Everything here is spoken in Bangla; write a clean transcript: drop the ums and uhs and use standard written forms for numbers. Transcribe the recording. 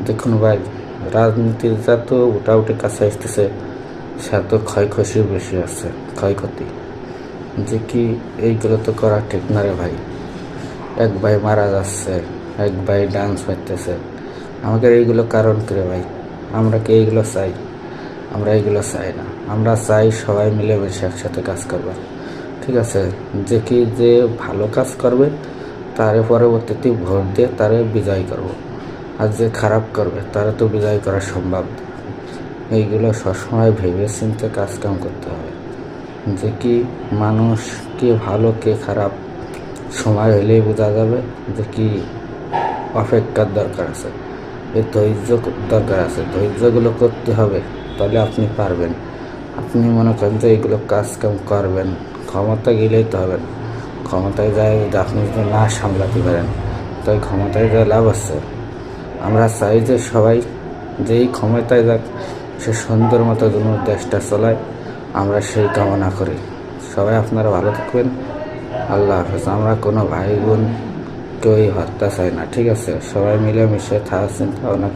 দেখুন ভাই, রাজনীতির যত উঠাউঠি কাছে আসতেছে তত ক্ষয়ক্ষতি বেশি আছে, ক্ষয়ক্ষতি যে কি এইগুলো তো করা ঠিক না রে ভাই। এক ভাই মারা যাচ্ছে, এক ভাই ডান্স মারতেছে, আমাদের এইগুলো কারণ করে ভাই? আমরা কি এইগুলো চাই? আমরা এইগুলো চাই না। আমরা চাই সবাই মিলেমিশে একসাথে কাজ করবে, ঠিক আছে? যে ভালো কাজ করবে তারে পরবর্তীতে ভোট দিয়ে তারে বিজয় করব, আর যে খারাপ করবে তারা তো বিজয় করা সম্ভব। এইগুলো সবসময় ভেবে চিন্তে কাজকাম করতে হবে, যে কি মানুষ কে ভালো কে খারাপ সময় হলেই বোঝা যাবে। যে কি অপেক্ষার দরকার আছে, এই ধৈর্য দরকার আছে, ধৈর্যগুলো করতে হবে, তাহলে আপনি পারবেন। আপনি মনে করেন যে এইগুলো কাজকাম করবেন, ক্ষমতা গেলেই তো হবে না। ক্ষমতায় যায় যদি আপনি যদি না সামলাতে পারেন, তাই ক্ষমতায় যায় লাভ আছে? আমরা চাই যে সবাই যেই ক্ষমতায় যাক সে সুন্দর মতো যেন দেশটা চলায়, আমরা সেই কামনা করি। সবাই আপনারা ভালো থাকবেন। আল্লাহ হাফেজ। আমরা কোনো ভাই বোন কেউই হত্যা চাই না, ঠিক আছে? সবাই মিলেমিশে থাকা চিন্তা ভাবনা